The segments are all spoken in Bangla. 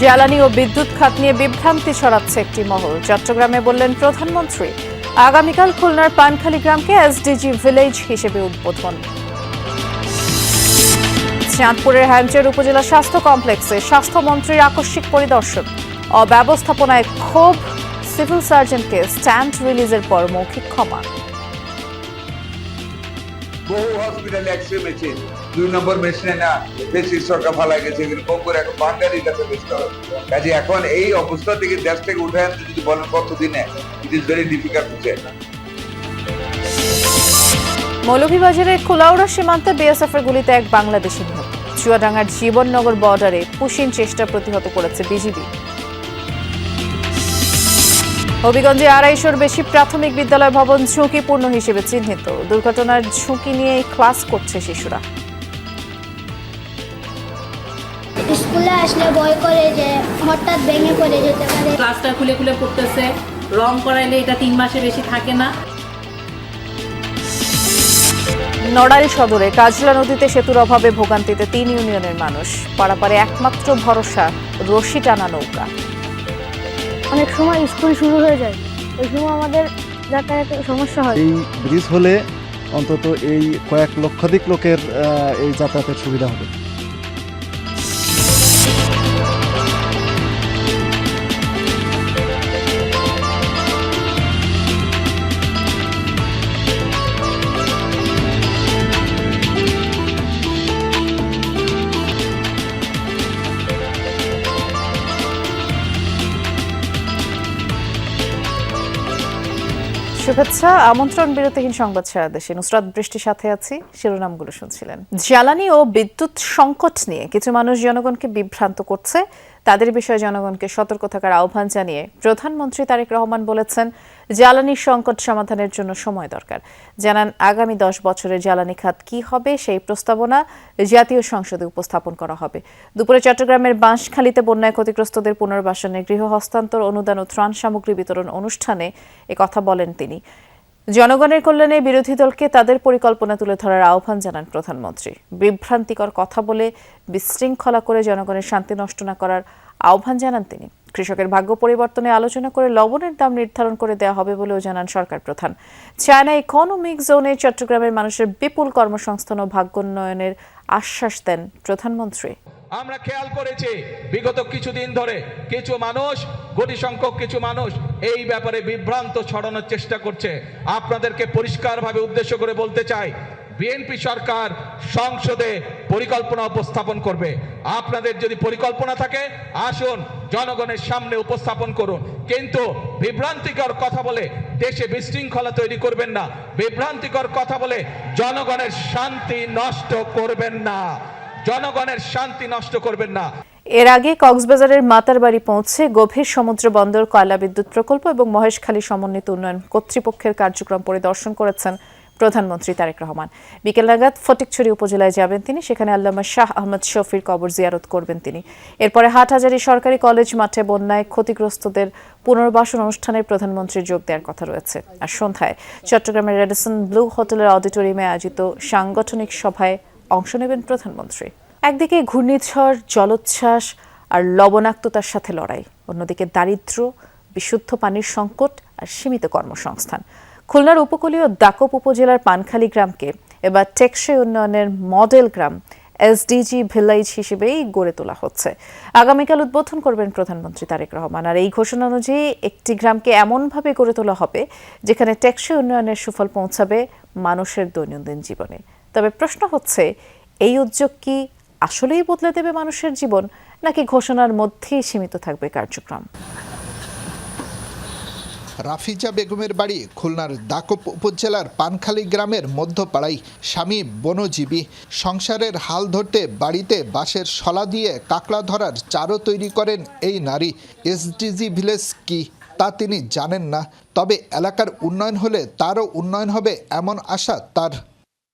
জ্বালানি ও বিদ্যুৎ খাত নিয়ে বিভ্রান্তি ছড়াচ্ছে একটি মহল। চট্টগ্রামে বললেন প্রধানমন্ত্রী, আগামীকাল খুলনার পানখালী গ্রামকে এসডিজি ভিলেজ হিসেবে উদ্বোধন। চাঁদপুরের হ্যামচর উপজেলা স্বাস্থ্য কমপ্লেক্সে স্বাস্থ্যমন্ত্রীর আকস্মিক পরিদর্শন। অব্যবস্থাপনায় ক্ষোভ, সিভিল সার্জনকে স্ট্যান্ড রিলিজের পর মৌখিক ক্ষমা। বহু হসপিটালে এক্সরে মেশিন 2 নম্বর মেশিনে না বেশি সরকার ফালা গেছে, কম করে এখন বাঙালির কাছে বেশি হবে। কাজে এখন এই অবস্থা থেকে দেশ থেকে উঠে আনতে যদি বলেন কতদিনে, it is very difficult to say. মৌলভীবাজারের কুলাউড়া সীমান্তে বিএসএফ এর গুলিতে এক বাংলাদেশি নিহত। চুয়াডাঙ্গার জীবননগর বর্ডারে পুশিন চেষ্টা প্রতিহত করেছে বিজিবি। হবিগঞ্জে 250-র বেশি প্রাথমিক বিদ্যালয় ভবন ঝুঁকিপূর্ণ হিসেবে চিহ্নিত। দুর্ঘটনার ঝুঁকি নিয়ে ক্লাস করছে শিশুরা। স্কুলে আসলে ভয় করে যে হঠাৎ ভেঙে পড়ে যেতে পারে। ক্লাসটা খুলে খুলে পড়তেছে, রং করাইলে এটা 3 মাসের বেশি থাকে না। নড়াইল সদরে কাজলা নদীতে সেতুর অভাবে ভোগান্তিতে 3 ইউনিয়নের মানুষ। পারাপারে একমাত্র ভরসা রশি টানা নৌকা। অনেক সময় স্কুল শুরু হয়ে যায়, ওই সময় আমাদের যাতায়াতের সমস্যা হয়। এই ব্রিজ হলে অন্তত এই কয়েক লক্ষাধিক লোকের এই যাতায়াতের সুবিধা হবে। শুভেচ্ছা। আমন্ত্রণ বিরতিহীন সংবাদ সারা দেশে। নুসরাত বৃষ্টির সাথে আছি। শিরোনামগুলো শুনছিলেন। জ্বালানি ও বিদ্যুৎ সংকট নিয়ে কিছু মানুষ জনগণকে বিভ্রান্ত করছে। তাদের বিষয়ে জনগণকে সতর্ক থাকার আহ্বান জানিয়ে প্রধানমন্ত্রী তারেক রহমান বলেছেন, জ্বালানি সংকট সমাধানের জন্য সময় দরকার। জানান, আগামী 10 বছরে জ্বালানি খাত কি হবে সেই প্রস্তাবনা জাতীয় সংসদে উপস্থাপন করা হবে। দুপুরে চট্টগ্রামের বাঁশখালীতে বন্যায় ক্ষতিগ্রস্তদের পুনর্বাসনে গৃহ হস্তান্তর, অনুদান ও ত্রাণ সামগ্রী বিতরণ অনুষ্ঠানে একথা বলেন তিনি। জনগণের কল্যাণে বিরোধী দলকে তাদের পরিকল্পনা তুলে ধরার আহ্বান জানান প্রধানমন্ত্রী। বিভ্রান্তিকর কথা বলে বিশৃঙ্খলা করে জনগণের শান্তি নষ্ট না করার আহ্বান জানান তিনি। কৃষকের ভাগ্য পরিবর্তনে আলোচনা করে লবণের দাম নির্ধারণ করে দেওয়া হবে বলেও জানান সরকার প্রধান। চায়না ইকোনমিক জোনে চট্টগ্রামের মানুষের বিপুল কর্মসংস্থান ও ভাগ্যোন্নয়নের আশ্বাস দেন প্রধানমন্ত্রী। আমরা খেয়াল করেছি বিগত কিছুদিন ধরে কিছু মানুষ, কোটি সংখ্যক কিছু মানুষ এই ব্যাপারে বিভ্রান্ত ছড়ানোর চেষ্টা করছে। আপনাদেরকে পরিষ্কারভাবে উদ্দেশ্য করে বলতে চাই, বিএনপি সরকার সংসদে পরিকল্পনা উপস্থাপন করবে। আপনাদের যদি পরিকল্পনা থাকে আসুন জনগণের সামনে উপস্থাপন করুন, কিন্তু বিভ্রান্তিকর কথা বলে দেশে বিশৃঙ্খলা তৈরি করবেন না। বিভ্রান্তিকর কথা বলে জনগণের শান্তি নষ্ট করবেন না। জনগণের শান্তি নষ্ট করবেন না। এর আগে কক্সবাজারের মাতারবাড়ি পৌঁছে গভীর সমুদ্র বন্দর, কয়লা বিদ্যুৎ প্রকল্প এবং মহেশখালী সমন্বিত উন্নয়ন কর্তৃপক্ষের কার্যক্রম পরিদর্শন করেছেন প্রধানমন্ত্রী তারেক রহমান। বিকেল নাগাদ ফটিকছড়ি উপজেলায় যাবেন তিনি। সেখানে আল্লামা শাহ আহমদ শফির কবর জিয়ারত করবেন তিনি। এরপরে হাটহাজারী সরকারি কলেজ মাঠে বন্যায় ক্ষতিগ্রস্তদের পুনর্বাসন অনুষ্ঠানে প্রধানমন্ত্রীর যোগ দেওয়ার কথা রয়েছে। আর সন্ধ্যায় চট্টগ্রামের রেডিসন ব্লু হোটেলের অডিটোরিয়ামে আয়োজিত সাংগঠনিক সভায় অংশ নেবেন প্রধানমন্ত্রী। একদিকে ঘূর্ণিঝড়, জলোচ্ছ্বাস আর লবণাক্ততার সাথে লড়াই, অন্যদিকে দারিদ্র্য, বিশুদ্ধ পানির সংকট আর সীমিত কর্মসংস্থান। খুলনার উপকূলীয় দাকপ উপজেলার পানখালী গ্রামকে এবার টেকসই উন্নয়নের মডেল গ্রাম এসডিজি ভিলেজ হিসেবেই গড়ে তোলা হচ্ছে। আগামীকাল উদ্বোধন করবেন প্রধানমন্ত্রী তারেক রহমান। আর এই ঘোষণা অনুযায়ী একটি গ্রামকে এমনভাবে গড়ে তোলা হবে যেখানে টেকসই উন্নয়নের সুফল পৌঁছাবে মানুষের দৈনন্দিন জীবনে। তবে প্রশ্ন হচ্ছে, এই উদ্যোগ কি আসলেই বদলে দেবে মানুষের জীবন, নাকি ঘোষণার মধ্যেই সীমিত থাকবে কার্যক্রম? রাফিজা বেগমের বাড়ি খুলনার দাকপ উপজেলার পানখালী গ্রামের মধ্যপাড়ায়। স্বামী বনজীবী, সংসারের হাল ধরতে বাড়িতে বাঁশের শলা দিয়ে কাঁকড়া ধরার চারও তৈরি করেন এই নারী। এসডিজি ভিলেজ কি তা তিনি জানেন না, তবে এলাকার উন্নয়ন হলে তারও উন্নয়ন হবে এমন আশা তার।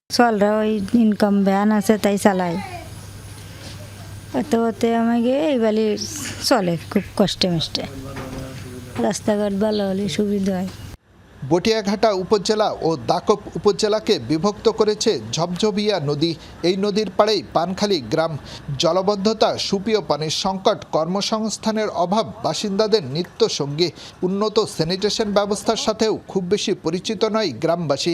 চলরা ওই ইনকাম ভ্যান আছে তাই চালাই, ওতে আমাকে এই বালি চলে খুব কষ্টে মষ্টে। রাস্তাঘাট ভালো হলে সুবিধা হয়। বটিয়াঘাটা উপজেলা ও দাকপ উপজেলাকে বিভক্ত করেছে ঝপঝপিয়া নদী। এই নদীর পাড়েই পানখালী গ্রাম। জলবদ্ধতা, সুপেয় পানির সংকট, কর্মসংস্থানের অভাব বাসিন্দাদের নিত্য সঙ্গী। উন্নত স্যানিটেশন ব্যবস্থার সাথেও খুব বেশি পরিচিত নয় গ্রামবাসী।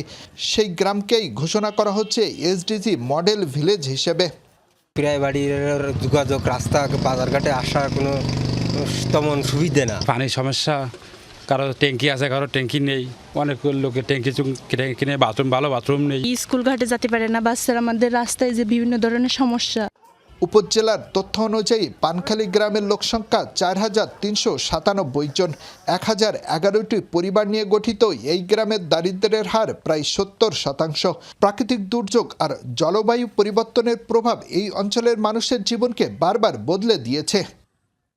সেই গ্রামকেই ঘোষণা করা হচ্ছে এসডিজি মডেল ভিলেজ হিসেবে। প্রায় বাড়ির যোগাযোগ, রাস্তা, বাজারঘাটে আসার কোনো তেমন সুবিধে না। পানির সমস্যা, কারো ট্যাঙ্কি আছে, কারো ট্যাঙ্কি নেই। অনেক লোকের ট্যাঙ্কি নেই, বাথরুম ভালো বাথরুম নেই। স্কুল ঘাটে যেতে পারে না বাচ্চারা, আমাদের রাস্তায় যে বিভিন্ন ধরনের সমস্যা। উপজেলার তথ্য অনুযায়ী পানখালী গ্রামের লোকসংখ্যা ৪,৩৯৭ জন। ১,০১১টি পরিবার নিয়ে গঠিত এই গ্রামের দারিদ্র্যের হার প্রায় ৭০%। প্রাকৃতিক দুর্যোগ আর জলবায়ু পরিবর্তনের প্রভাব এই অঞ্চলের মানুষের জীবনকে বারবার বদলে দিয়েছে।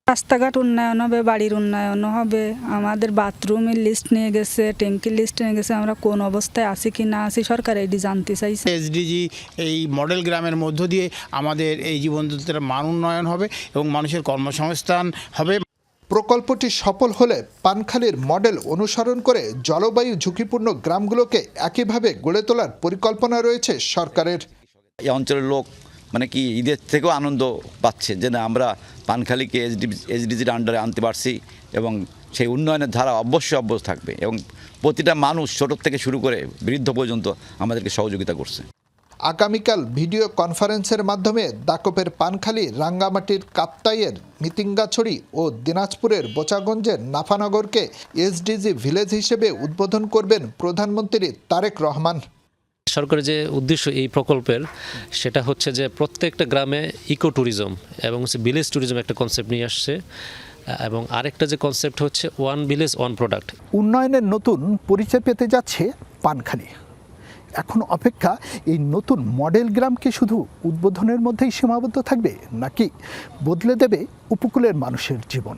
রাস্তাঘাট উন্নয়ন হবে, বাড়ির উন্নয়ন হবে, আমাদের বাথরুমের লিস্ট নিয়ে গেছে, ট্যাঙ্কির লিস্ট নিয়ে গেছে। আমরা কোন অবস্থায় আছি কি না আছি সরকার এটি জানতে চাইছে। এসডিজি এই মডেল গ্রামের মধ্য দিয়ে আমাদের এই জীবনযাত্রার মান উন্নয়ন হবে এবং মানুষের কর্মসংস্থান হবে। প্রকল্পটি সফল হলে পানখালীর মডেল অনুসরণ করে জলবায়ু ঝুঁকিপূর্ণ গ্রামগুলোকে একইভাবে গড়ে তোলার পরিকল্পনা রয়েছে সরকারের। এই অঞ্চলের লোক মানে কি ঈদের থেকেও আনন্দ পাচ্ছে যে না, আমরা পানখালীকে এসডিজির আন্ডারে আনতে পারছি এবং সেই উন্নয়নের ধারা অবশ্যই থাকবে এবং প্রতিটা মানুষ ছোট থেকে শুরু করে বৃদ্ধ পর্যন্ত আমাদেরকে সহযোগিতা করছে। আগামীকাল ভিডিও কনফারেন্সের মাধ্যমে দাকপের পানখালী, রাঙ্গামাটির কাপ্তাইয়ের মিতিঙ্গাছড়ি ও দিনাজপুরের বোচাগঞ্জের নাফানগরকে এসডিজি ভিলেজ হিসেবে উদ্বোধন করবেন প্রধানমন্ত্রী তারেক রহমান। সরকারের যে উদ্দেশ্য এই প্রকল্পের, সেটা হচ্ছে যে প্রত্যেকটা গ্রামে ইকো ট্যুরিজম এবং ভিলেজ ট্যুরিজম একটা কনসেপ্ট নিয়ে আসছে। এবং আরেকটা যে কনসেপ্ট হচ্ছে ওয়ান ভিলেজ ওয়ান প্রোডাক্ট। উন্নয়নের নতুন পরিচয় পেতে যাচ্ছে পানখালী। এখন অপেক্ষা এই নতুন মডেল গ্রামকে শুধু উদ্বোধনের মধ্যেই সীমাবদ্ধ থাকবে নাকি বদলে দেবে উপকূলের মানুষের জীবন।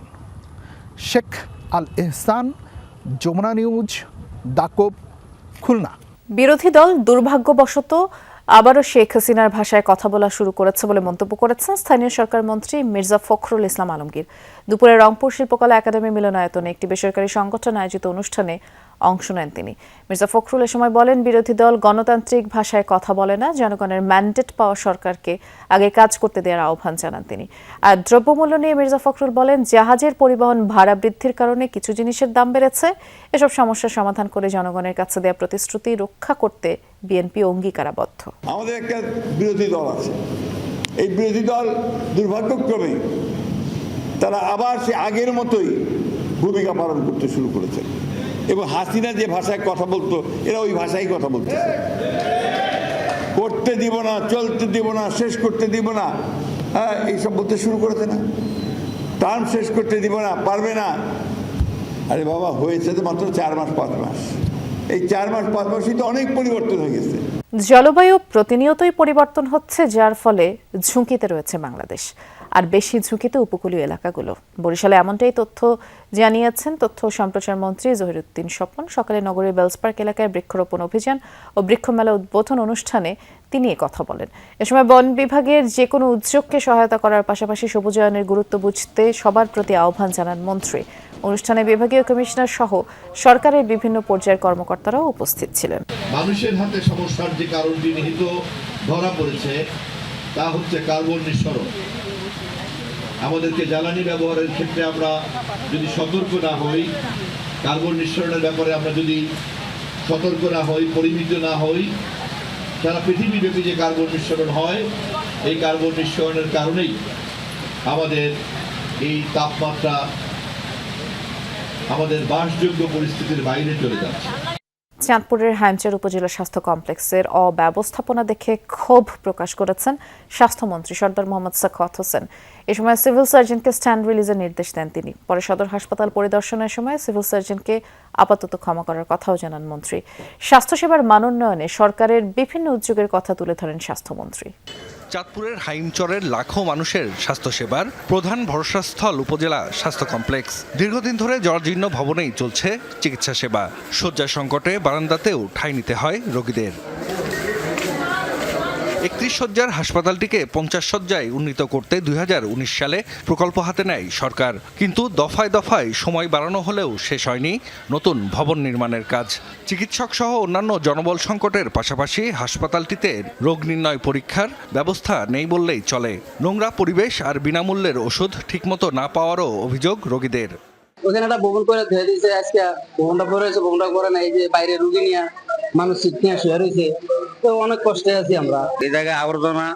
শেখ আল এহসান, যমুনা নিউজ, দাকপ, খুলনা। বিরোধী দল দুর্ভাগ্যবশত আবারও শেখ হাসিনার ভাষায় কথা বলা শুরু করেছে বলে মন্তব্য করেছেন স্থানীয় সরকার মন্ত্রী মির্জা ফখরুল ইসলাম আলমগীর। দুপুরে রংপুর শিল্পকলা একাডেমি মিলনায়তনে একটি বেসরকারি সংগঠন আয়োজিত অনুষ্ঠানে অংশ নেন তিনি। মির্জা ফখরুল এ সময় বলেন, বিরোধী দল গণতান্ত্রিক ভাষায় কথা বলে না, জনগণের ম্যান্ডেট পাওয়া সরকারকে আগে কাজ করতে দেওয়ার আহ্বান জানান তিনি। আর দ্রব্যমূল্য নিয়ে মির্জা ফখরুল বলেন, জাহাজের পরিবহন ভাড়া বৃদ্ধির কারণে কিছু জিনিসের দাম বেড়েছে। এসব সমস্যার সমাধান করে জনগণের কাছে দেওয়া প্রতিশ্রুতি রক্ষা করতে বিএনপি অঙ্গীকারাবদ্ধ। আমাদের একটা বিরোধী দল আছে, এই বিরোধী দল দুর্ভাগ্যক্রমে তারা আবার সে আগের মতোই ভূমিকা পালন করতে শুরু করেছে এবং হাসিনা যে ভাষায় কথা বলতো এরা ওই ভাষায় কথা বলতো। করতে দিব না, চলতে দিব না, শেষ করতে দিব না, হ্যাঁ এইসব বলতে শুরু করেছে না। টার্ম শেষ করতে দিব না, পারবে না। আরে বাবা, হয়েছে তো মাত্র 4 মাস 5 মাস। এই 4 মাস 5 মাসই তো অনেক পরিবর্তন হয়ে গেছে। জলবায়ু প্রতিনিয়তই পরিবর্তন হচ্ছে, যার ফলে ঝুঁকিতে রয়েছে বাংলাদেশ, আর বেশি ঝুঁকিতে উপকূলীয় এলাকাগুলো। বরিশালে এমনটাই তথ্য জানিয়েছেন তথ্য ও সম্প্রচার মন্ত্রী জহিরুদ্দিন স্বপন। সকালে নগরীর বেলস পার্ক এলাকায় বৃক্ষরোপণ অভিযান ও বৃক্ষমেলা উদ্বোধন অনুষ্ঠানে তিনি কথা বলেন। এ সময় বন বিভাগের যে কোনো উদ্যোগকে সহায়তা করার পাশাপাশি সবুজায়নের গুরুত্ব বুঝতে সবার প্রতি আহ্বান জানান মন্ত্রী। অনুষ্ঠানে বিভাগীয় কমিশনার সহ সরকারের বিভিন্ন পর্যায়ের কর্মকর্তারাও উপস্থিত ছিলেন। মানুষের হাতে সমস্যার যে কারণটি নিহিত ধরা পড়েছে তা হচ্ছে কার্বন নিঃসরণ। আমাদেরকে জ্বালানি ব্যবহারের ক্ষেত্রে আমরা যদি সতর্ক না হই, কার্বন নিঃসরণের ব্যাপারে আমরা যদি সতর্ক না হই, পরিমিত না হই, সারা পৃথিবীব্যাপী যে কার্বন নিঃসরণ হয়, এই কার্বন নিঃসরণের কারণেই আমাদের এই তাপমাত্রা আমাদের বাসযোগ্য পরিস্থিতির বাইরে চলে যাচ্ছে। চাঁদপুরের হাইমচর উপজেলা স্বাস্থ্য কমপ্লেক্সের অব্যবস্থাপনা দেখে ক্ষোভ প্রকাশ করেছেন স্বাস্থ্যমন্ত্রী সর্দার মোহাম্মদ সাখাওয়াত হোসেন। এ সময় সিভিল সার্জনকে স্ট্যান্ড রিলিজের নির্দেশ দেন তিনি। পরে সদর হাসপাতাল পরিদর্শনের সময় সিভিল সার্জনকে আপাতত ক্ষমা করার কথাও জানান মন্ত্রী। স্বাস্থ্যসেবার মান উন্নয়নে সরকারের বিভিন্ন উদ্যোগের কথা তুলে ধরেন স্বাস্থ্যমন্ত্রী। চাঁদপুরের হাইমচরের লাখো মানুষের স্বাস্থ্যসেবার প্রধান ভরসাস্থল উপজেলা স্বাস্থ্য কমপ্লেক্স। দীর্ঘদিন ধরে জরাজীর্ণ ভবনেই চলছে চিকিৎসা সেবা। শয্যা সংকটে বারান্দাতেও ঠাঁই নিতে হয় রোগীদের। 31 শয্যার হাসপাতালটিকে 50 শয্যায় উন্নীত করতে 2019 সালে প্রকল্প হাতে নেয় সরকার, কিন্তু দফায় দফায় সময় বাড়ানো হলেও শেষ হয়নি নতুন ভবন নির্মাণের কাজ। চিকিৎসক সহ অন্যান্য জনবল সংকটের পাশাপাশি হাসপাতালটিতে রোগ নির্ণয় পরীক্ষার ব্যবস্থা নেই বললেই চলে। নোংরা পরিবেশ আর বিনামূল্যের ওষুধ ঠিকমতো না পাওয়ারও অভিযোগ রোগীদের। ওখানে একটা ভবন করে ধুয়ে দিয়েছে, আজকে ভবনটা পরে হয়েছে, ভবনটা করে না, এই যে বাইরে রুগী নিয়ে মানুষ সিট নিয়ে শুয়ে রয়েছে, তো অনেক কষ্টে আছি আমরা। এই জায়গায় আবর্জনা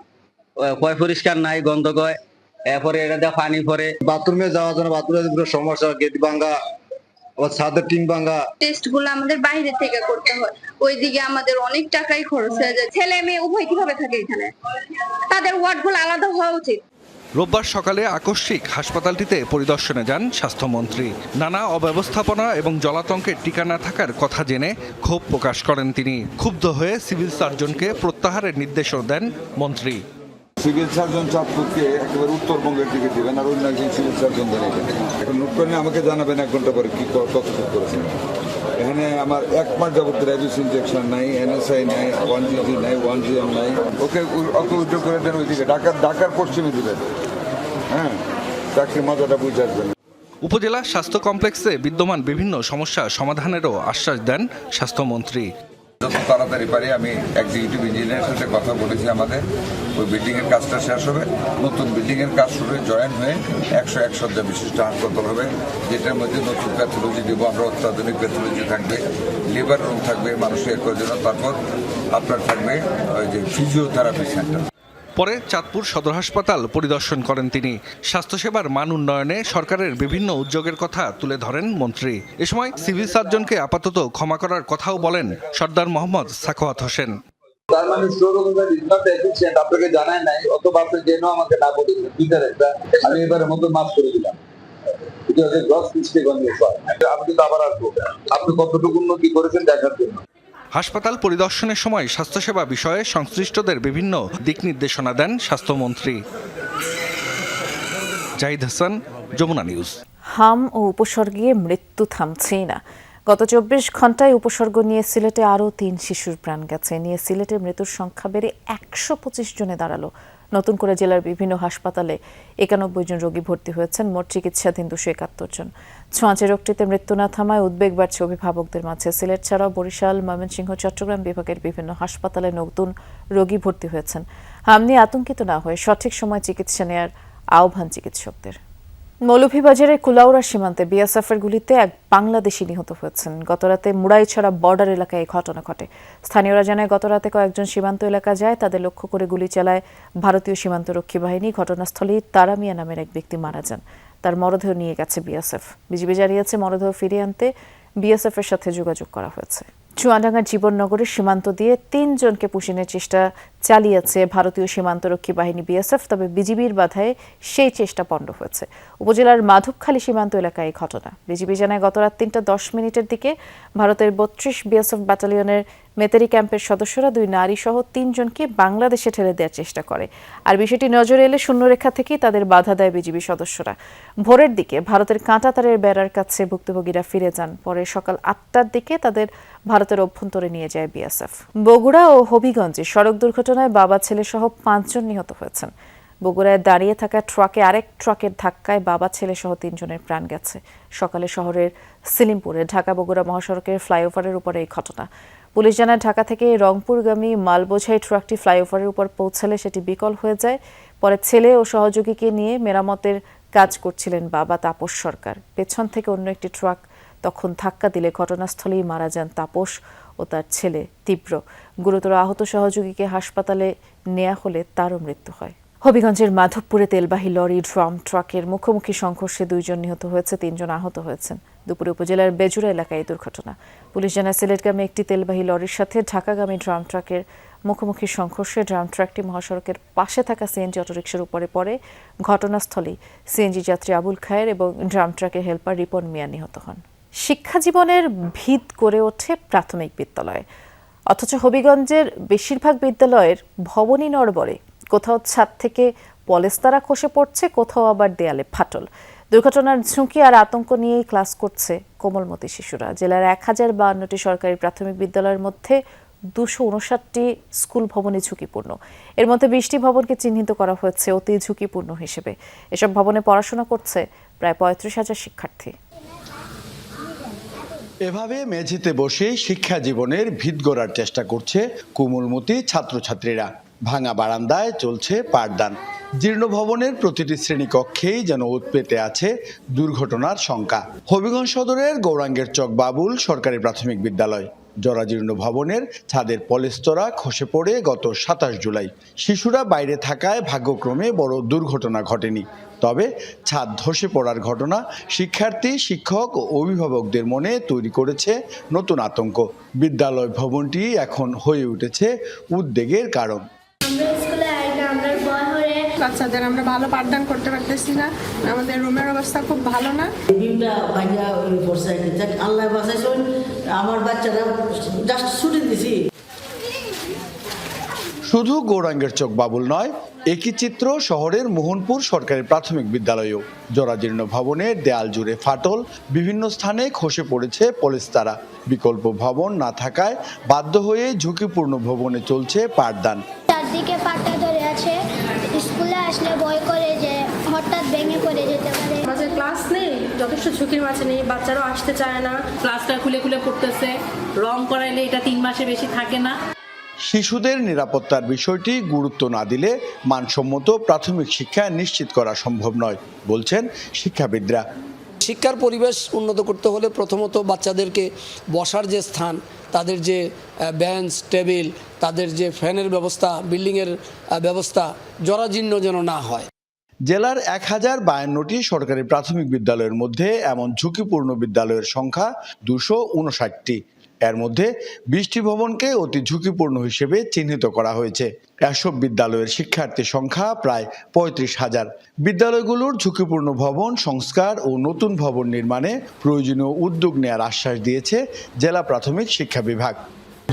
কয় পরিষ্কার নাই, গন্ধ কয়, এরপরে এটা দিয়ে পানি পরে। বাথরুমে যাওয়ার জন্য বাথরুমের সমস্যা, গেট ভাঙা, ছাদের টিন ভাঙা। টেস্ট গুলো আমাদের বাইরে থেকে করতে হয়, ওইদিকে আমাদের অনেক টাকাই খরচ হয়ে যায়। ছেলে মেয়ে উভয় কিভাবে থাকে এখানে, তাদের ওয়ার্ড গুলো আলাদা হওয়া উচিত। রোববার সকালে আকস্মিক হাসপাতালটিতে পরিদর্শনে যান স্বাস্থ্যমন্ত্রী। নানা অব্যবস্থাপনা এবং জলাতঙ্কের টিকা না থাকার কথা জেনে ক্ষোভ প্রকাশ করেন তিনি। ক্ষুব্ধ হয়ে সিভিল সার্জনকে প্রত্যাহারের নির্দেশও দেন মন্ত্রী। সিভিল সার্জন চাঁদপুরকে একেবারে উত্তরবঙ্গের দিকে দিবেন, আর অন্য একজন সিভিল সার্জন দেন। এখন নোট করে আমাকে জানাবেন 1 ঘন্টা পরে কি কতটুকু করেছেন। এখানে আমার 1 মাস যাবত র্যাবিস ইনজেকশন নাই, NSI নাই, 1GG নাই, 1GM নাই। ওকে উদ্যোগ করে দেন ওইদিকে, ঢাকার পশ্চিমে দিবেন। হ্যাঁ, চাকরির মজাটা বুঝে আসবেন। উপজেলা স্বাস্থ্য কমপ্লেক্সে বিদ্যমান বিভিন্ন সমস্যা সমাধানেরও আশ্বাস দেন স্বাস্থ্যমন্ত্রী। যত তাড়াতাড়ি পারি আমি এক্সিকিউটিভ ইঞ্জিনিয়ারের সাথে কথা বলেছি, আমাদের ওই বিল্ডিংয়ের কাজটা শেষ হবে, নতুন বিল্ডিংয়ের কাজ শুরু জয়েন হয়ে 101 শয্যা বিশিষ্ট হাসপাতাল হবে, যেটার মধ্যে নতুন প্যাথোলজি দেবো আমরা, অত্যাধুনিক প্যাথোলজি থাকবে, লিভার রুম থাকবে মানুষের জন্য, তারপর আপনার থাকবে ওই যে ফিজিওথেরাপি সেন্টার। পরে চাঁদপুর সদর হাসপাতাল পরিদর্শন করেন তিনি। স্বাস্থ্যসেবার মান উন্নয়নে সরকারের বিভিন্ন উদ্যোগের কথা তুলে ধরেন মন্ত্রী। এ সময় সিভিল সার্জনকে আপাতত ক্ষমা করার কথাও বলেন সর্দার মোহাম্মদ সাখাওয়াত হোসেন। তার মানে আপনাকে জানায় নাই, অথবা আপনি যেন আমাকে না বলেছেন, আমি এবারের মতো মাফ করে দিলাম। আমি কিন্তু আবার আসবো, আপনি কতটুকু উন্নতি করেছেন দেখার জন্য। হাসপাতাল পরিদর্শনের সময় স্বাস্থ্যসেবা বিষয়ে সংশ্লিষ্টদের বিভিন্ন দিক নির্দেশনা দেন স্বাস্থ্যমন্ত্রী। জাহিদ হাসান, যমুনা নিউজ। হাম ও উপসর্গে মৃত্যু থামছেই না। গত 24 ঘন্টায় উপসর্গ নিয়ে সিলেটে আরও 3 শিশুর প্রাণ গেছে। নিয়ে সিলেটে মৃত্যুর সংখ্যা বেড়ে 125 জনে দাঁড়ালো। নতুন করে জেলার বিভিন্ন হাসপাতালে 91 জন রোগী ভর্তি হয়েছেন, মোট চিকিৎসাধীন 271 জন। ছোঁয়াচে রোগটিতে মৃত্যু না থামায় উদ্বেগ বাড়ছে অভিভাবকদের মাঝে। সিলেট ছাড়াও বরিশাল, ময়মনসিংহ, চট্টগ্রাম বিভাগের বিভিন্ন হাসপাতালে নতুন রোগী ভর্তি হয়েছেন। হাম নিয়ে আতঙ্কিত না হয়ে সঠিক সময় চিকিৎসা নেয়ার আহ্বান চিকিৎসকদের। মৌলভীবাজারের কুলাউড়া সীমান্তে বিএসএফের গুলিতে এক বাংলাদেশি নিহত হয়েছেন। গতরাতে মুড়াইছড়া বর্ডার এলাকায় এই ঘটনা ঘটে। স্থানীয়রা জানায় গতরাতে কয়েকজন সীমান্ত এলাকা যায়, তাদের লক্ষ্য করে গুলি চালায় ভারতীয় সীমান্তরক্ষী বাহিনী। ঘটনাস্থলেই তারা মিয়া নামের এক ব্যক্তি মারা যান। তার মরদেহ নিয়ে গেছে বিএসএফ। বিজিবি জানিয়েছে মরদেহ ফিরিয়ে আনতে বিএসএফ এর সাথে যোগাযোগ করা হয়েছে। চুয়াডাঙ্গার জীবননগরের সীমান্ত দিয়ে 3 জনকে পুষিনের চেষ্টা চালিয়েছে ভারতীয় সীমান্তরক্ষী বাহিনী বিএসএফ, তবে বিজিবির বাধায় সেই চেষ্টা পণ্ড হয়েছে। উপজেলার মাধবখালী সীমান্ত এলাকায় এই ঘটনা। বিজিবি জানায় গতরাত 3:10 দিকে ভারতের 32 বিএসএফ ব্যাটালিয়নের মেতেরি ক্যাম্পের সদস্যরা 2 নারী সহ 3 জনকে বাংলাদেশে ঠেলে দেওয়ার চেষ্টা করে। আর বিষয়টি নজরে এলে শূন্যরেখা থেকেই তাদের বাধা দেয় বিজিবি সদস্যরা। ভোরের দিকে ভারতের কাঁটাতারের বেড়ার কাছে ভুক্তভোগীরা ফিরে যান। পরে সকাল 8টার দিকে তাদের ভারতের অভ্যন্তরে নিয়ে যায় বিএসএফ। বগুড়া ও হবিগঞ্জে সড়ক দুর্ঘটনায় বাবা ছেলে সহ 5 জন নিহত হয়েছেন। বগুড়ায় দাঁড়িয়ে থাকা ট্রাকে আরেক ট্রাকের ধাক্কায় বাবা ছেলে সহ 3 জনের প্রাণ গেছে। সকালে শহরের সিলিমপুরে ঢাকা বগুড়া মহাসড়কের ফ্লাইওভারের উপরে এই ঘটনা। পুলিশ জানায় ঢাকা থেকে রংপুরগামী মালবোঝাই ট্রাকটি ফ্লাইওভারের উপর পৌঁছালে সেটি বিকল হয়ে যায়। পরে ছেলে ও সহযোগীকে নিয়ে মেরামতের কাজ করছিলেন বাবা তাপস সরকার। পেছন থেকে অন্য একটি ট্রাক তখন ধাক্কা দিলে ঘটনাস্থলেই মারা যান তাপস ও তার ছেলে তীব্র। গুরুতর আহত সহযোগীকে হাসপাতালে নেওয়া হলে তারও মৃত্যু হয়। হবিগঞ্জের মাধবপুরে তেলবাহী লরি ড্রাম ট্রাকের মুখোমুখি সংঘর্ষে 2 জন নিহত হয়েছে, 3 জন আহত হয়েছেন। দুপুরে উপজেলার বেজুরা এলাকায় এই দুর্ঘটনা। পুলিশ জানায় সিলেটগামী একটি তেলবাহী লরির সাথে ঢাকাগামী ড্রাম ট্রাকের মুখোমুখি সংঘর্ষে ড্রাম ট্রাকটি মহাসড়কের পাশে থাকা সিএনজি অটোরিকশার উপরে পড়ে। ঘটনাস্থলেই সিএনজি যাত্রী আবুল খায়ের এবং ড্রাম ট্রাকের হেল্পার রিপন মিয়া নিহত হন। শিক্ষা জীবনের ভিত গড়ে ওঠে প্রাথমিক বিদ্যালয়ে, অথচ হবিগঞ্জের বেশিরভাগ বিদ্যালয়ের ভবনই নড়বড়ে। কোথাও ছাদ থেকে পলেস্তারা খসে পড়ছে, কোথাও আবার দেয়ালে ফাটল। দুর্ঘটনার ঝুঁকি আর আতঙ্ক নিয়েই ক্লাস করছে কোমলমতি শিশুরা। জেলার 1052টি সরকারি প্রাথমিক বিদ্যালয়ের মধ্যে 259টি স্কুল ভবনে ঝুঁকিপূর্ণ। এর মধ্যে 20টি ভবনকে চিহ্নিত করা হয়েছে অতি ঝুঁকিপূর্ণ হিসেবে। এসব ভবনে পড়াশোনা করছে প্রায় 35,000 শিক্ষার্থী। এভাবে মেঝেতে বসে শিক্ষা জীবনের ভিত গড়ার চেষ্টা করছে কোমলমতি ছাত্রছাত্রীরা। ভাঙা বারান্দায় চলছে পাঠদান। জীর্ণ ভবনের প্রতিটি শ্রেণীকক্ষেই যেন উৎপেতে আছে দুর্ঘটনার শঙ্কা। হবিগঞ্জ সদরের গৌরাঙ্গের চক বাবুল সরকারি প্রাথমিক বিদ্যালয়। জরাজীর্ণ ভবনের ছাদের পলেস্তরা খসে পড়ে গত 27 জুলাই। শিশুরা বাইরে থাকায় ভাগ্যক্রমে বড় দুর্ঘটনা ঘটেনি। তবে ছাদ ধসে পড়ার ঘটনা শিক্ষার্থী, শিক্ষক ও অভিভাবকদের মনে তৈরি করেছে নতুন আতঙ্ক। বিদ্যালয় ভবনটি এখন হয়ে উঠেছে উদ্বেগের কারণ। বাচ্চাদের আমরা ভালো পাঠদান করতে পারতেছি না, আমাদের রুমের অবস্থা খুব ভালো না। আল্লাহ বাঁচাইছেন, আমার বাচ্চারা জাস্ট ছুটি দিছি। শুধু গৌরাঙ্গের চক বাবুল নয়, একই চিত্র শহরের মোহনপুর সরকারি প্রাথমিক বিদ্যালয়েও। জরাজীর্ণ ভবনের দেয়াল জুড়ে ফাটল, বিভিন্ন স্থানে খসে পড়েছে পলেস্তারা। বিকল্প ভবন না থাকায় বাধ্য হয়ে ঝুঁকিপূর্ণ ভবনে চলছে পাঠদান। চারদিকে পাটা ধরে আছে, স্কুলে আসলে ভয় করে যে হঠাৎ ভেঙে পড়ে যেতে পারে। আমাদের ক্লাস নেই, যথেষ্ট ঝুঁকির মাঝে নেই, বাচ্চারাও আসতে চায় না। ক্লাসটা খুলে খুলে পড়তেছে, রং করাইলে এটা 3 মাসে বেশি থাকে না। শিশুদের নিরাপত্তার বিষয়টি গুরুত্ব না দিলে মানসম্মত প্রাথমিক শিক্ষা নিশ্চিত করা সম্ভব নয় বলছেন শিক্ষাবিদরা। শিক্ষার পরিবেশ উন্নত করতে হলে প্রথমত বাচ্চাদেরকে বসার যে স্থান, তাদের যে বেঞ্চ টেবিল, তাদের যে ফ্যানের ব্যবস্থা, বিল্ডিংয়ের ব্যবস্থা জরাজীর্ণ যেন না হয়। জেলার 1052টি সরকারি প্রাথমিক বিদ্যালয়ের মধ্যে এমন ঝুঁকিপূর্ণ বিদ্যালয়ের সংখ্যা 259টি। এর মধ্যে 20টি ভবনকে অতি ঝুঁকিপূর্ণ হিসেবে চিহ্নিত করা হয়েছে। এসব বিদ্যালয়ের শিক্ষার্থীর সংখ্যা প্রায় 35,000। বিদ্যালয়গুলোর ঝুঁকিপূর্ণ ভবন সংস্কার ও নতুন ভবন নির্মাণে প্রয়োজনীয় উদ্যোগ নেওয়ার আশ্বাস দিয়েছে জেলা প্রাথমিক শিক্ষা বিভাগ।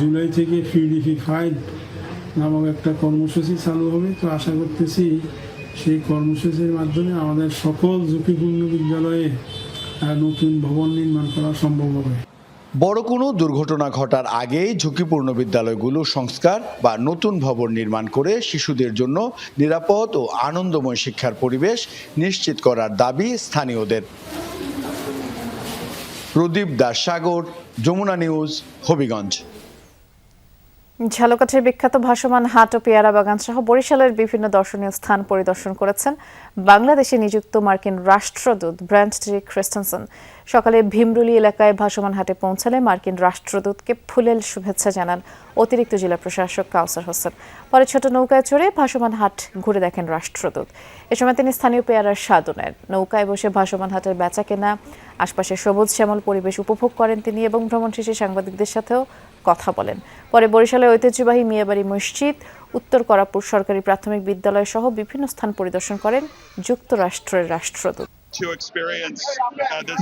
জুলাই থেকে ফ্রি ফাইল নামক একটা কর্মসূচি চালু হবে, তো আশা করতেছি সেই কর্মসূচির মাধ্যমে আমাদের সকল ঝুঁকিপূর্ণ বিদ্যালয়ে নতুন ভবন নির্মাণ করা সম্ভব হবে। বড় কোনো দুর্ঘটনা ঘটার আগেই ঝুঁকিপূর্ণ বিদ্যালয়গুলো সংস্কার বা নতুন ভবন নির্মাণ করে শিশুদের জন্য নিরাপদ ও আনন্দময় শিক্ষার পরিবেশ নিশ্চিত করার দাবি স্থানীয়দের। প্রদীপ দাস সাগর, যমুনা নিউজ, হবিগঞ্জ। ঝালকাঠির বিখ্যাত ভাসমান হাট ও পেয়ারা বাগান সহ বরিশালের বিভিন্ন দর্শনীয় স্থান পরিদর্শন করেছেন বাংলাদেশে নিযুক্ত মার্কিন রাষ্ট্রদূত ব্র্যান্ট টি. ক্রিস্টেনসেন। সকালে ভীমরুলি এলাকায় ভাসমান হাটে পৌঁছালে মার্কিন রাষ্ট্রদূতকে ফুলেল শুভেচ্ছা জানান অতিরিক্ত জেলা প্রশাসক কাউসার হোসেন। পরে ছোট নৌকায় চড়ে ভাসমান হাট ঘুরে দেখেন রাষ্ট্রদূত। এ সময় তিনি স্থানীয় পেয়ারার স্বাদ নেন। নৌকায় বসে ভাসমান হাটের বেচা কেনা, আশপাশের সবুজ শ্যামল পরিবেশ উপভোগ করেন তিনি এবং ভ্রমণ শেষে সাংবাদিকদের সাথেও কথা বলেন। পরে বরিশালের ঐতিহ্যবাহী মিয়াবাড়ি মসজিদ, উত্তর করাপুর সরকারি প্রাথমিক বিদ্যালয় সহ বিভিন্ন স্থান পরিদর্শন করেন যুক্তরাষ্ট্রের রাষ্ট্রদূত।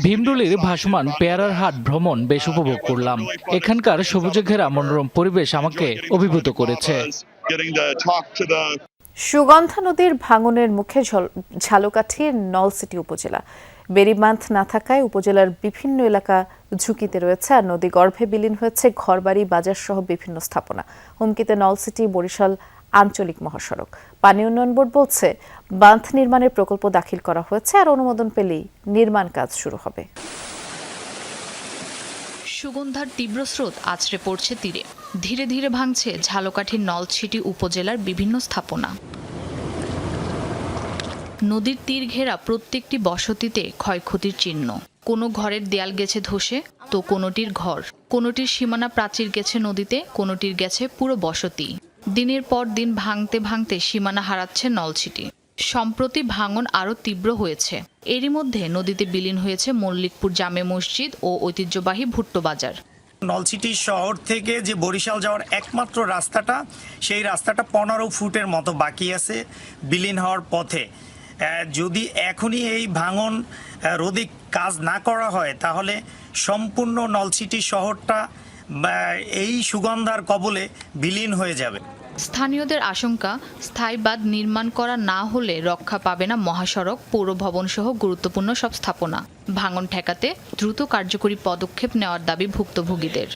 ভীমরুলির ভাসমান পেয়ারার হাট ভ্রমণ বেশ উপভোগ করলাম। এখানকার সবুজে ঘেরা মনোরম পরিবেশ আমাকে অভিভূত করেছে। সুগন্ধা নদীর ভাঙনের মুখে ঝালকাঠির নলছিটি উপজেলা। বেড়িবাঁধ না থাকায় উপজেলার বিভিন্ন এলাকা ঝুঁকিতে রয়েছে, আর নদী গর্ভে বিলীন হয়েছে ঘরবাড়ি, বাজার সহ বিভিন্ন স্থাপনা। হুমকিতে নলছিটি বরিশাল আঞ্চলিক মহাসড়ক। পানি উন্নয়ন বোর্ড বলছে বাঁধ নির্মাণের প্রকল্প দাখিল করা হয়েছে, আর অনুমোদন পেলেই নির্মাণ কাজ শুরু হবে। সুগন্ধার তীব্র স্রোত আছড়ে পড়ছে তীরে। ধীরে ধীরে ভাঙছে ঝালকাঠির নলছিটি উপজেলার বিভিন্ন স্থাপনা। নদীর তীর ঘেরা প্রত্যেকটি বসতিতে ক্ষয়ক্ষতির চিহ্ন। কোনো ঘরের দেয়াল গেছে ধসে, তো কোনোটির ঘর, কোনোটির সীমানা প্রাচীর গেছে নদীতে, কোনোটির গেছে পুরো বসতি। দিনের পর দিন ভাঙতে ভাঙতে সীমানা হারাচ্ছে নলছিটি। সম্প্রতি ভাঙন আরও তীব্র হয়েছে। এরই মধ্যে নদীতে বিলীন হয়েছে মল্লিকপুর জামে মসজিদ ও ঐতিহ্যবাহী ভুট্টো বাজার। নলছিটি শহর থেকে যে বরিশাল যাওয়ার একমাত্র রাস্তাটা, সেই রাস্তাটা 15 ফুটের মতো বাকি আছে বিলীন হওয়ার পথে। যদি এখনই এই ভাঙন রোধে কাজ না করা হয়, তাহলে সম্পূর্ণ নলছিটি শহরটা এই সুগন্ধার কবলে বিলীন হয়ে যাবে। স্থানীয়দের আশঙ্কা, স্থায়ী বাঁধ নির্মাণ করা না হলে রক্ষা পাবে না মহাসড়ক, পৌর ভবন সহ গুরুত্বপূর্ণ সব স্থাপনা। ভাঙন ঠেকাতে দ্রুত কার্যকরী পদক্ষেপ নেওয়ার দাবি ভুক্তভোগীদের।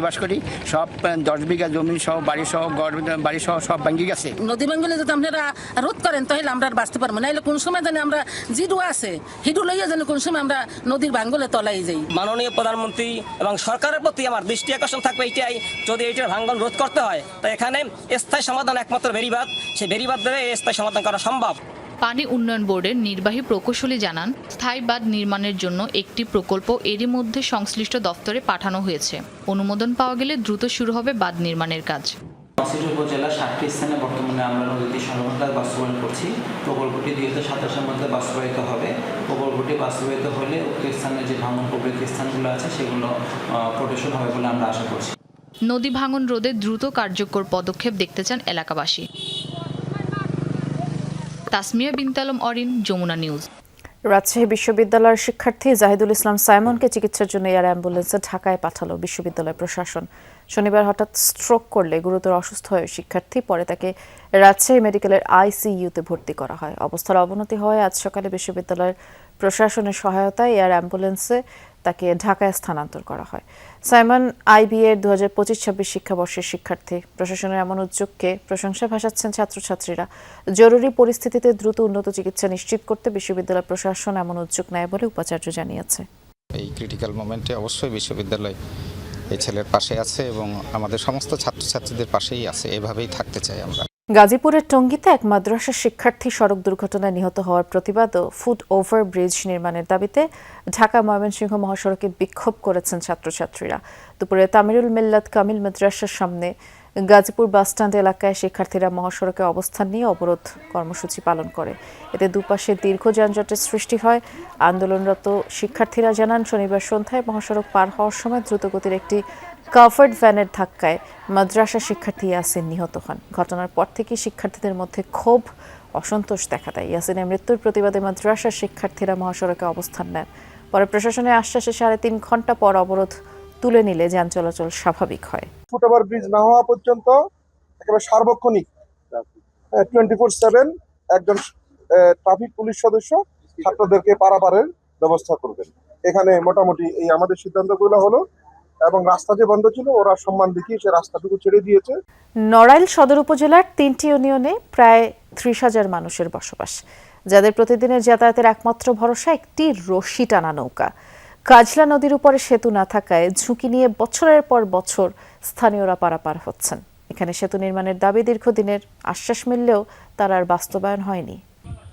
বাস করি সব 10 বিঘা জমি সহ বাড়ি সহ সব ভাঙ্গি গেছে। নদী ভাঙ্গলে যদি আপনারা রোধ করেন তাহলে আমরা আর বাঁচতে পারবো না। কোন সময় জানি আমরা জিডু আছে হিডু লইয়া জানি কোন সময় আমরা নদীর ভাঙ্গলে তলাই যাই। মাননীয় প্রধানমন্ত্রী এবং সরকারের প্রতি আমার দৃষ্টি আকর্ষণ থাকবে এইটাই, যদি এইটার ভাঙ্গন রোধ করতে হয় তো এখানে স্থায়ী সমাধান একমাত্র বেড়িবাঁধ, সেই বেড়িবাঁধ দ্বারা এই স্থায়ী সমাধান করা সম্ভব। পানি উন্নয়ন বোর্ডের নির্বাহী প্রকৌশলী জানান, স্থায়ী বাঁধ নির্মাণের জন্য একটি প্রকল্প এরই মধ্যে সংশ্লিষ্ট দপ্তরে পাঠানো হয়েছে। অনুমোদন পাওয়া গেলে দ্রুত শুরু হবে বাঁধ নির্মাণের কাজ। নরসিংদী উপজেলার 7টি স্থানে বর্তমানে আমরা নদীটি সরবরাহ কাজ বাস্তবায়ন করছি। প্রকল্পটি 2027-এর মধ্যে বাস্তবায়িত হবে। প্রকল্পটি বাস্তবায়িত হলে উক্ত স্থানে যে ভাঙন প্রবৃত্ত স্থানগুলো আছে সেগুলো প্রোটেকশন হবে বলে আমরা আশা করছি। নদী ভাঙন রোধে দ্রুত কার্যকর পদক্ষেপ দেখতে চান এলাকাবাসী। তাসমিয়া বিনতে আলম অরিন, যমুনা নিউজ। রাজশাহী বিশ্ববিদ্যালয়ের শিক্ষার্থী জাহিদুল ইসলাম সাইমনকে চিকিৎসার জন্য এয়ার অ্যাম্বুলেন্সে ঢাকায় পাঠালো বিশ্ববিদ্যালয় প্রশাসন। শনিবার হঠাৎ স্ট্রোক করলে গুরুতর অসুস্থ হয়ে শিক্ষার্থী, পরে তাকে রাজশাহী মেডিকেলের আইসিইউতে ভর্তি করা হয়। অবস্থার অবনতি হওয়ায় আজ সকালে বিশ্ববিদ্যালয়ের প্রশাসনের সহায়তায় এয়ার অ্যাম্বুলেন্সে তাকে ঢাকায় স্থানান্তর করা হয়। সাইমন আইবি এর 2025-26 শিক্ষাবর্ষের শিক্ষার্থী। প্রশাসনের এমন উদ্যোগকে প্রশংসা ভাসাচ্ছেন ছাত্রছাত্রীরা। জরুরি পরিস্থিতিতে দ্রুত উন্নত চিকিৎসা নিশ্চিত করতে বিশ্ববিদ্যালয় প্রশাসন এমন উদ্যোগ নেয় বলে উপাচার্য জানিয়েছে। এই ক্রিটিক্যাল মোমেন্টে অবশ্যই বিশ্ববিদ্যালয় এই ছেলের পাশে আছে এবং আমাদের সমস্ত ছাত্রছাত্রীদের পাশেই আছে, এভাবেই থাকতে চাই আমরা। গাজীপুরের টঙ্গীতে এক মাদ্রাসার শিক্ষার্থী সড়ক দুর্ঘটনায় নিহত হওয়ার প্রতিবাদ ও ফুট ওভার ব্রিজ নির্মাণের দাবিতে ঢাকা ময়মনসিংহ মহাসড়কে বিক্ষোভ করেছেন ছাত্রছাত্রীরা। দুপুরে তামিরুল মিল্লাত কামিল মাদ্রাসার সামনে গাজীপুর বাসস্ট্যান্ড এলাকায় শিক্ষার্থীরা মহাসড়কে অবস্থান নিয়ে অবরোধ কর্মসূচি পালন করে। এতে দুপাশে দীর্ঘ যানজটের সৃষ্টি হয়। আন্দোলনরত শিক্ষার্থীরা জানান, শনিবার সন্ধ্যায় মহাসড়ক পার হওয়ার সময় দ্রুতগতির একটি কাভার্ড ভ্যানের ধাক্কায় মাদ্রাসা শিক্ষার্থী ইয়াসিন নিহত হন। ঘটনার পর থেকে শিক্ষার্থীদের মধ্যে ক্ষোভ, অসন্তোষ দেখা দেয়। ইয়াসিনের মৃত্যুর প্রতিবাদে মাদ্রাসার শিক্ষার্থীরা মহাসড়কে অবস্থান নেন। পরে প্রশাসনের আশ্বাসে 3.5 ঘন্টা পর অবরোধ তুলে নিলে যান চলাচল স্বাভাবিক হয়। ফুটওভার ব্রিজ না হওয়া পর্যন্ত একেবারে সার্বক্ষণিক 24/7 একজন ট্রাফিক পুলিশ সদস্য ছাত্রদেরকে পারাপারের ব্যবস্থা করবেন। এখানে মোটামুটি এই আমাদের সিদ্ধান্তগুলো হলো, এবং রাস্তা যে বন্ধ ছিল ওরা সম্মান দেখিয়ে সে রাস্তাটুকু ছেড়ে দিয়েছে। নড়াইল সদর উপজেলার 3টি ইউনিয়নে প্রায় 30,000 মানুষের বসবাস, যাদের প্রতিদিনের যাতায়াতের একমাত্র ভরসা একটি রশি টানা নৌকা। কাজলা নদীর উপরে সেতু না থাকায় ঝুঁকি নিয়ে বছরের পর বছর স্থানীয়রা পারাপার হচ্ছেন। এখানে সেতু নির্মাণের দাবি দীর্ঘদিনের, আশ্বাস মিললেও তার আর বাস্তবায়ন হয়নি।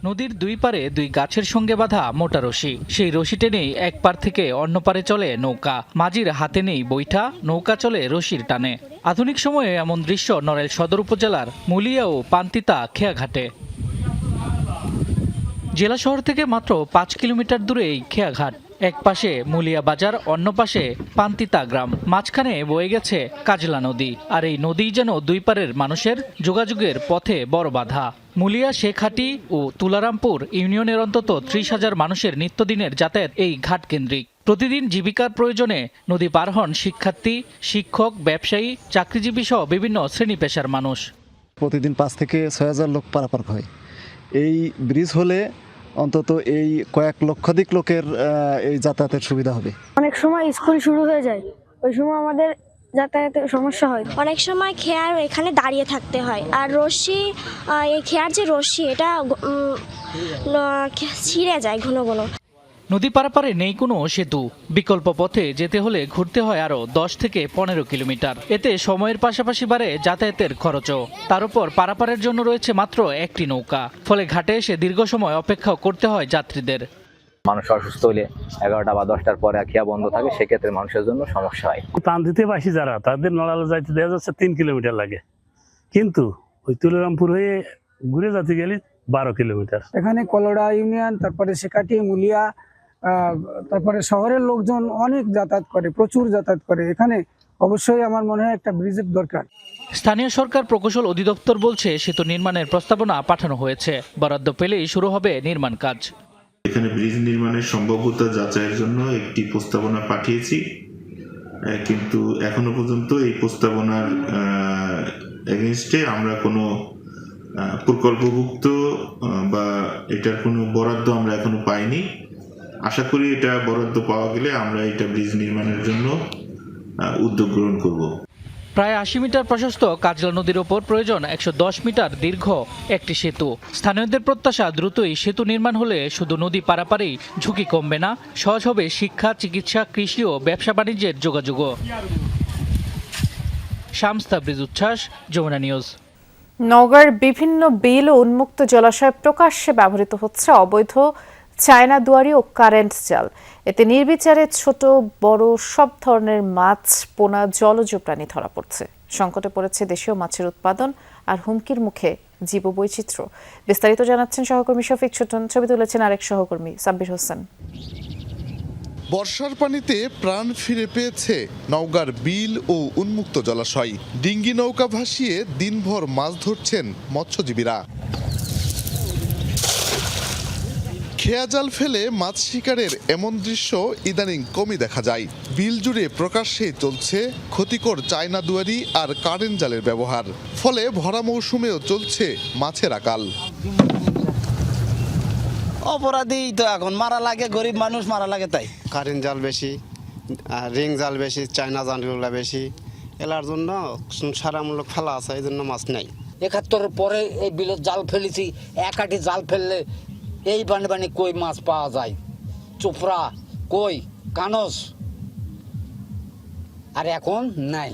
নদীর দুই পারে দুই গাছের সঙ্গে বাঁধা মোটা রশি, সেই রশি টেনেই এক পার থেকে অন্য পারে চলে নৌকা। মাঝির হাতে নেই বৈঠা, নৌকা চলে রশির টানে। আধুনিক সময়ে এমন দৃশ্য নড়াইল সদর উপজেলার মুলিয়া ও পান্তিতা খেয়াঘাটে। জেলা শহর থেকে মাত্র 5 কিলোমিটার দূরে এই খেয়াঘাট। এক পাশে মুলিয়া বাজার, অন্য পাশে পান্তিতা গ্রাম, মাঝখানে বয়ে গেছে কাজলা নদী। আর এই নদী যেন দুই পারের মানুষের যোগাযোগের পথে বড় বাধা। মুলিয়া, শেখাটি ও তুলারামপুর ইউনিয়নের অন্তত 30,000 মানুষের নিত্যদিনের যাতায়াত এই ঘাট কেন্দ্রিক। প্রতিদিন জীবিকার প্রয়োজনে নদী পার হন শিক্ষার্থী, শিক্ষক, ব্যবসায়ী, চাকরিজীবী সহ বিভিন্ন শ্রেণী পেশার মানুষ। প্রতিদিন 5 থেকে 6,000 লোক পারাপার হয়। এই ব্রিজ হলে অন্তত এই কয়েক লক্ষাধিক লোকের এই যাতায়াতের সুবিধা হবে। অনেক সময় স্কুল শুরু হয়ে যায়, ওই সময় আমাদের যাতায়াতের সমস্যা হয়। অনেক সময় খেয়ার এখানে দাঁড়িয়ে থাকতে হয়। আর রশ্মি, এই খেয়ার যে রশ্মি এটা ছিঁড়ে যায় ঘন ঘন। নদী পারাপারে নেই কোনো সেতু, বিকল্প পথে যেতে হলে ঘুরতে হয় আরও 10 থেকে 15 কিলোমিটার। এতে সময়ের পাশাপাশি বাড়ে যাতায়াতের খরচও। তার উপর পারাপারের জন্য রয়েছে মাত্র একটি নৌকা, ফলে ঘাটে এসে দীর্ঘ সময় অপেক্ষা করতে হয় যাত্রীদের। মানুষ অসুস্থ হলে 11টা বা 10টার পরে খেয়া বন্ধ থাকে, সেক্ষেত্রে মানুষের জন্য সমস্যা হয়। প্রান্তিতে বাসী যারা, তাদের নড়াইল যাইতে দেখা যাচ্ছে 3 কিলোমিটার লাগে, কিন্তু ওই তুলারামপুর হয়ে ঘুরে যেতে গেলে 12 কিলোমিটার। এখানে কলড়া ইউনিয়ন, তারপরে শেখাটি, মুলিয়া, তারপরে শহরের লোকজন অনেক যাতায়াত করে, প্রচুর যাতায়াত করে। এখানে অবশ্যই আমার মনে হয় একটা ব্রিজের দরকার। স্থানীয় সরকার প্রকৌশল অধিদপ্তর বলছে সেতু নির্মাণের প্রস্তাবনা পাঠানো হয়েছে, বরাদ্দ পেলেই শুরু হবে নির্মাণ কাজ। এখানে ব্রিজ নির্মাণের সম্ভাব্যতা যাচাইয়ের জন্য একটি প্রস্তাবনা পাঠিয়েছি, কিন্তু এখনো পর্যন্ত এই প্রস্তাবনার এগেইনস্টে আমরা কোনো প্রকল্পভুক্ত বা এটার কোনো বরাদ্দ আমরা এখনো পাইনি। আশা করি এটা বরাদ্দ পাওয়া গেলে আমরা এটা ব্রিজ নির্মাণের জন্য উদ্যোগ গ্রহণ করব। প্রায় ৮০ মিটার প্রশস্ত কাজলা নদীর ওপর প্রয়োজন ১১০ মিটার দীর্ঘ একটি সেতু। স্থানীয়দের প্রত্যাশা দ্রুতই সেতু নির্মাণ হলে শুধু নদী পারাপারেই ঝুঁকি কমবে না, সহজ হবে শিক্ষা, চিকিৎসা, কৃষি ও ব্যবসা বাণিজ্যের যোগাযোগও। শামস তাবরিজ উচ্ছ্বাস, যমুনা নিউজ। নওগাঁর বিভিন্ন বিল ও উন্মুক্ত জলাশয়ে প্রকাশ্যে ব্যবহৃত হচ্ছে অবৈধ চায়না দুয়ারি ও কারেন্ট জাল। এতে নির্বিচারে ছোট বড় সব ধরনের মাছ, পোনা, জলজ প্রাণী ধরা পড়ছে। সংকটে পড়েছে দেশীয় মাছের উৎপাদন আর হুমকির মুখে জীববৈচিত্র্য। বিস্তারিত জানাচ্ছেন সহকর্মী শফিক ছোটন, ছবি তুলেছেন আরেক সহকর্মী সাব্বির হোসেন। বর্ষার পানিতে প্রাণ ফিরে পেয়েছে নওগাঁর বিল ও উন্মুক্ত জলাশয়। ডিঙ্গি নৌকা ভাসিয়ে দিনভর মাছ ধরছেন মৎস্যজীবীরা। খেয়া জাল ফেলে মাছ শিকারের এমন দৃশ্য ইদানিং কমই দেখা যায়। বিল জুড়ে প্রকাশ্যেই চলছে ক্ষতিকর চায়না দুয়ারি আর কারেন্ট জালের ব্যবহার। ফলে ভরা মৌসুমেও চলছে মাছের আকাল। অপরাধী তো এখন মারা লাগে, গরিব মানুষ মারা লাগে, তাই কারেন্ট জাল বেশি, রিং জাল বেশি, চায়না জালগুলো বেশি। এলার জন্য সারামূলক ফেলা আছে, এই জন্য মাছ নেই। ৭১ পরে এই বিলত জাল ফেলেছি, একাটি জাল ফেললে এই বানে কই মাছ পাওয়া যায়, চোপড়া, কই, কানস, আর এখন নাই।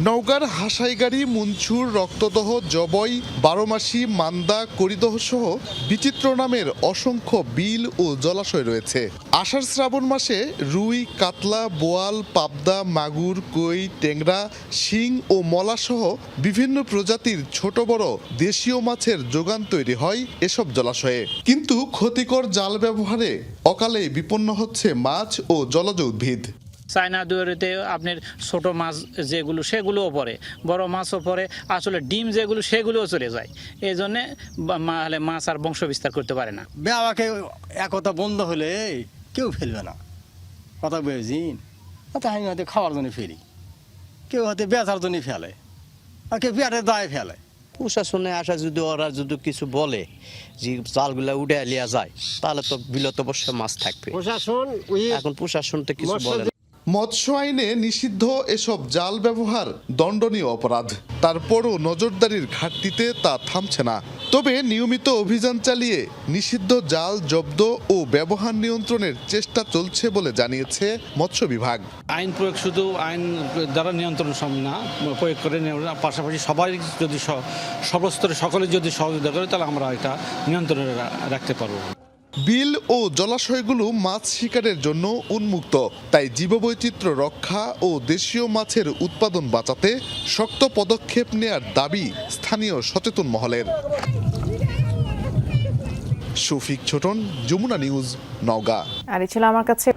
নওগাঁর হাসাইগাড়ি, মুনছুর, রক্তদহ, জবই, বারোমাসি, মান্দা, করিদহ সহ বিচিত্র নামের অসংখ্য বিল ও জলাশয় রয়েছে। আষাঢ় শ্রাবণ মাসে রুই, কাতলা, বোয়াল, পাবদা, মাগুর, কই, টেংরা, শিং ও মলা সহ বিভিন্ন প্রজাতির ছোট বড় দেশীয় মাছের যোগান তৈরি হয় এসব জলাশয়ে। কিন্তু ক্ষতিকর জাল ব্যবহারে অকালে বিপন্ন হচ্ছে মাছ ও জলজ উদ্ভিদ। চায়না দুয়ারিতে আপনার ছোট মাছ যেগুলো সেগুলোও পড়ে, বড় মাছও পড়ে, আসলে ডিম যেগুলো সেগুলোও চলে যায়। এই জন্যে মাছ আর বংশ বিস্তার করতে পারে না। বেওয়াকে একতা বন্ধ হলে কেউ ফেলবে না, কথা বুঝিন। আমি হয়তো খাওয়ার জন্য ফেলি, কেউ হয়তো বেচার জন্য ফেলে, আর কেউ পেটের দায়ে ফেলে। প্রশাসনে আসা যদি ওরা যদি কিছু বলে যে জালগুলা উঠে লিয়া যায়, তাহলে তো বিলত অবশ্যই মাছ থাকবে। এখন প্রশাসন তো কিছু বলে না। মৎস্য আইনে নিষিদ্ধ এসব জাল ব্যবহার দণ্ডনীয় অপরাধ। তারপরও নজরদারির ঘাটতিতে তা থামছে না। তবে নিয়মিত অভিযান চালিয়ে নিষিদ্ধ জাল জব্দ ও ব্যবহার নিয়ন্ত্রণের চেষ্টা চলছে বলে জানিয়েছে মৎস্য বিভাগ। আইন প্রয়োগ শুধু আইন দ্বারা নিয়ন্ত্রণ সম্ভব না, প্রয়োগ করে পাশাপাশি সবাই যদি সর্বস্তরে সকলে যদি সহযোগিতা করে, তাহলে আমরা এটা নিয়ন্ত্রণে রাখতে পারবো। বিল ও জলাশয়গুলো মাছ শিকারের জন্য উন্মুক্ত, তাই জীববৈচিত্র্য রক্ষা ও দেশীয় মাছের উৎপাদন বাঁচাতে শক্ত পদক্ষেপ নেয়ার দাবি স্থানীয় সচেতন মহলের। শফিক ছোটন, যমুনা নিউজ, নওগাঁ। আর এই ছিল আমার কাছে